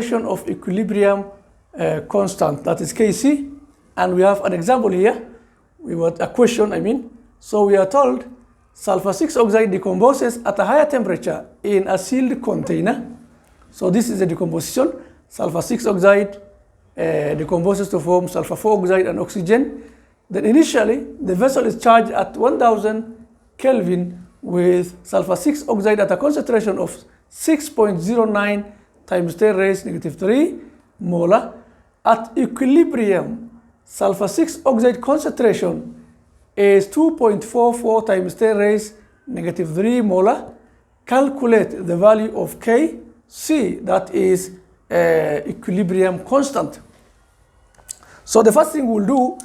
of equilibrium constant, that is Kc, and we have an example here. We want a question, So we are told sulfur 6 oxide decomposes at a higher temperature in a sealed container. So this is a decomposition. Sulfur 6 oxide decomposes to form sulfur 4 oxide and oxygen. Then initially, the vessel is charged at 1000 Kelvin with sulfur 6 oxide at a concentration of 6.09 times 10 raised negative 3 molar. At equilibrium, sulfur 6 oxide concentration is 2.44 times 10 raised negative 3 molar. Calculate the value of Kc, that is equilibrium constant. So the first thing we'll do,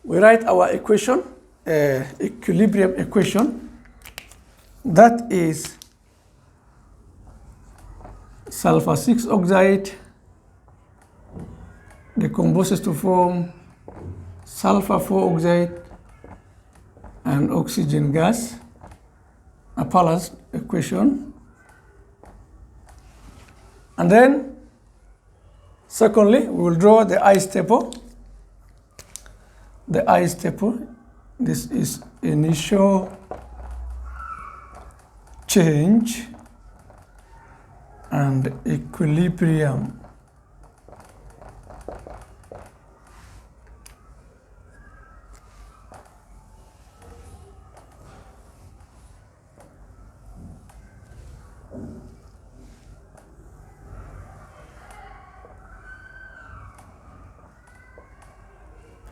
we write our equation, equilibrium equation. That is sulfur 6 oxide decomposes to form sulfur 4 oxide and oxygen gas, a balanced equation. And then, secondly, we will draw the isotope. The isotope, this is initial change and equilibrium.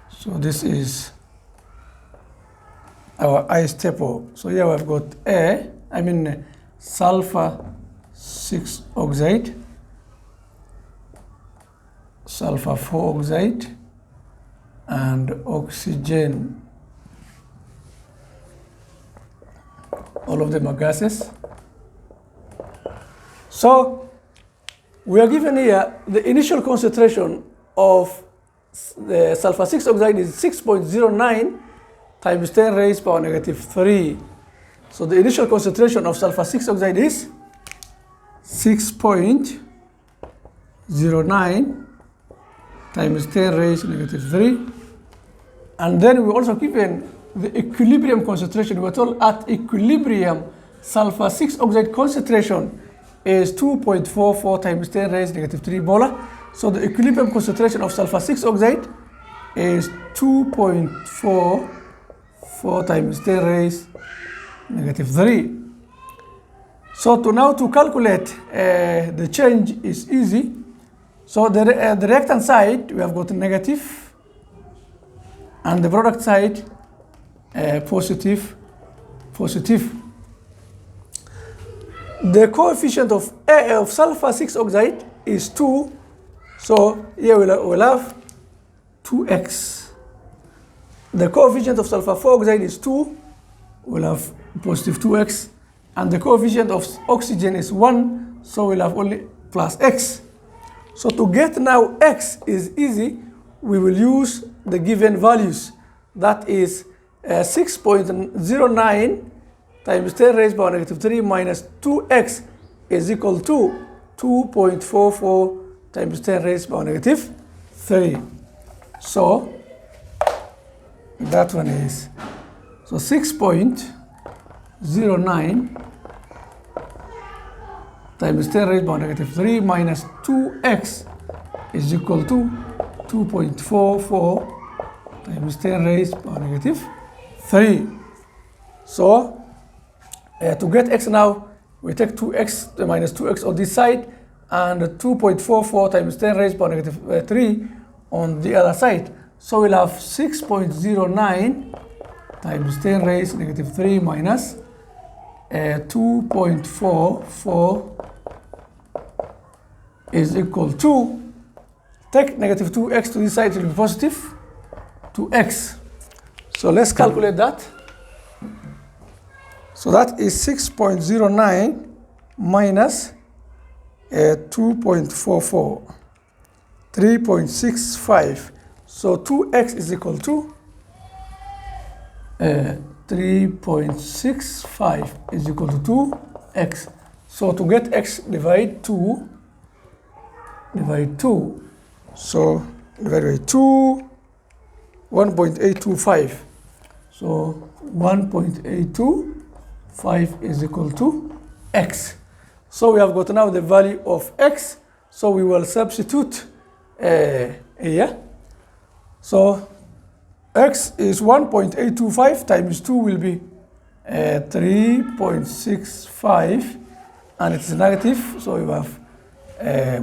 So this is our isotope. So here we've got sulfur 6 oxide, sulfur 4 oxide, and oxygen. All of them are gases. So we are given here the initial concentration of the sulfur 6 oxide is 6.09 times 10 raised power negative 3. So the initial concentration of sulfur 6 oxide is 6.09 times 10 raised negative 3. And then we're also given the equilibrium concentration. We're told at equilibrium, sulfur 6 oxide concentration is 2.44 times 10 raised negative 3 molar. So the equilibrium concentration of sulfur 6 oxide is 2.44 times 10 raised negative 3. So to calculate the change is easy. So the reactant side, we have got negative, and the product side, positive. The coefficient of sulfur 6 oxide is 2. So here we'll have 2x. The coefficient of sulfur 4 oxide is 2. We'll have positive 2x. And the coefficient of oxygen is 1. So we'll have only plus x. So to get now x is easy. We will use the given values. That is 6.09 times 10 raised by negative 3 minus 2x is equal to 2.44 times 10 raised by negative 3. So that one is, so 6.09 times 10 raised by negative 3 minus 2x is equal to 2.44 times 10 raised by negative 3. So to get x now, we take 2x minus 2x on this side and 2.44 times 10 raised by negative 3 on the other side. So we'll have 6.09 times 10 raised negative 3 minus 2.44 is equal to, take negative 2x to this side, it will be positive 2x. So let's calculate that. So that is 6.09 minus 2.44, 3.65. So 2x is equal to 3.65 is equal to 2x. So to get x, divide 2 divided 2. So divided by 2, 1.825. So 1.825 is equal to x. So we have got now the value of x. So we will substitute here. So x is 1.825 times 2 will be 3.65, and it's negative. So we have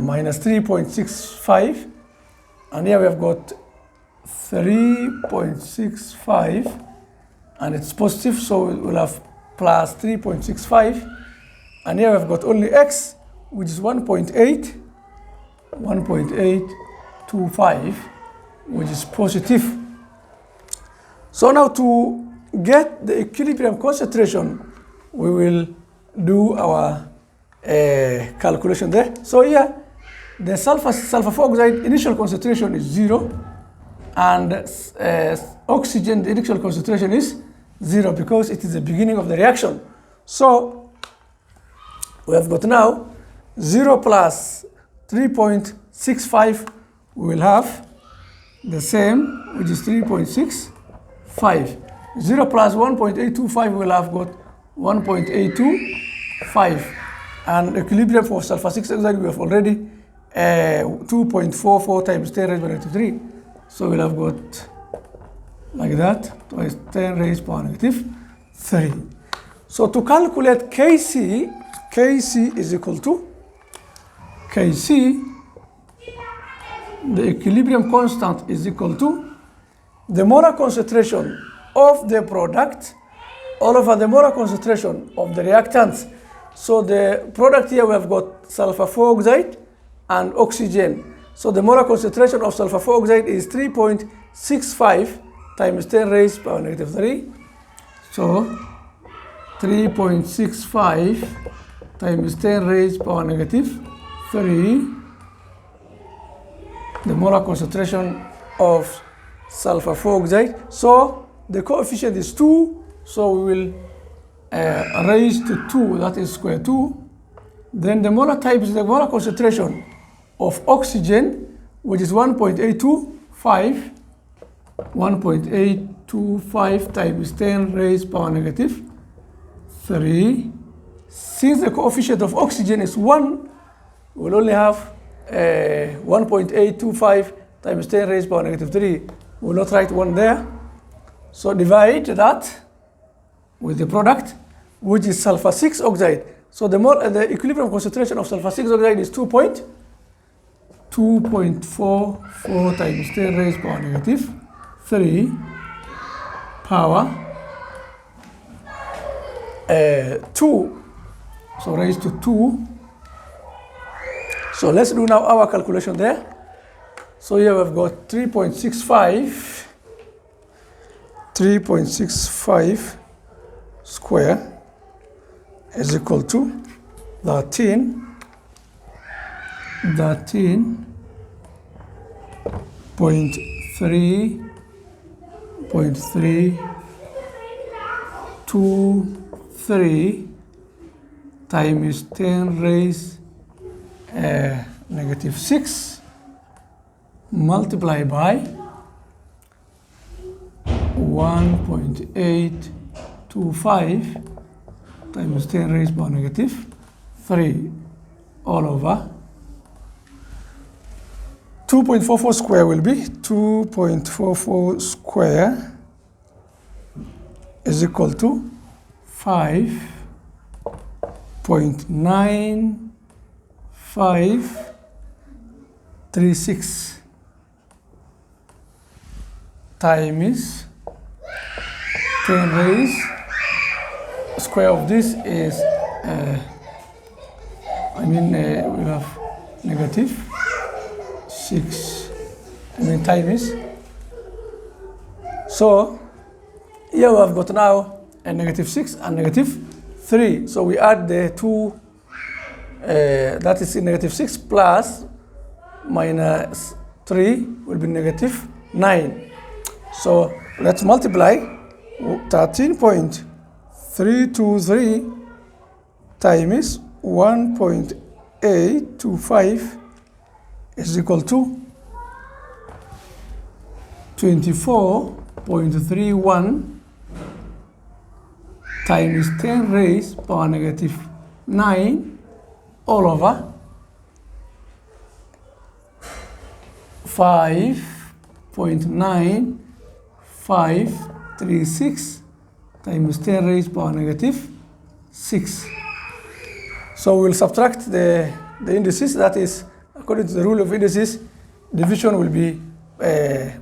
minus 3.65, and here we have got 3.65, and it's positive, so we'll have plus 3.65, and here we've got only x, which is 1.825, which is positive. So now to get the equilibrium concentration, we will do our calculation there. So here, the sulfur 4 oxide initial concentration is 0, and oxygen, the initial concentration is 0 because it is the beginning of the reaction. So we have got now 0 plus 3.65, we will have the same, which is 3.65. 0 plus 1.825, we will have got 1.825. And equilibrium for sulfur 6 oxide, we have already 2.44 times 10 raised by negative 3. So we'll have got like that, twice 10 raised by negative 3. So to calculate Kc is equal to Kc, the equilibrium constant is equal to the molar concentration of the product over the molar concentration of the reactants. So the product here, we have got sulfur 4 oxide and oxygen. So the molar concentration of sulfur 4 oxide is 3.65 times 10 raised by negative 3. So 3.65 times 10 raised by negative 3, the molar concentration of sulfur 4 oxide. So the coefficient is 2, so we will raise to 2, that is square 2. Then the molar type is the molar concentration of oxygen, which is 1.825. 1.825 times 10 raised by negative 3. Since the coefficient of oxygen is 1, we'll only have 1.825 times 10 raised by negative 3. We'll not write 1 there. So divide that with the product, which is sulfur 6 oxide. So the equilibrium concentration of sulfur 6 oxide is 2.44 times 10 raised by negative 3 power 2. So raised to 2. So let's do now our calculation there. So here we've got 3.65 square is equal to 13.323 times 10 raised negative 6 multiplied by 1.825 times 10 raised by negative 3 all over 2.44 square will be 2.44 square is equal to 5.9536 times 10 raised square of this is we have negative 6 times. So here we have got now a negative 6 and negative 3. So we add the two, that is negative 6 plus minus 3 will be negative 9. So let's multiply 13.323 times 1.825 is equal to 24.31 times 10 raised power negative 9 all over 5.9536 times 10 raised power negative 6. So we'll subtract the indices. That is, according to the rule of indices, division will be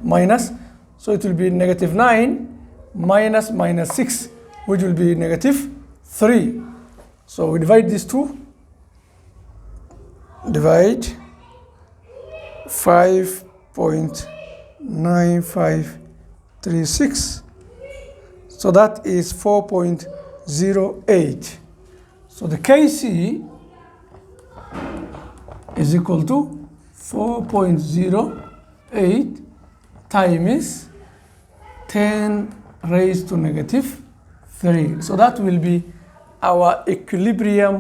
minus. So it will be negative 9 minus 6, which will be negative 3. So we divide these two. Divide 5.9536. So that is 4.08. So the Kc is equal to 4.08 times 10 raised to negative 3. So that will be our equilibrium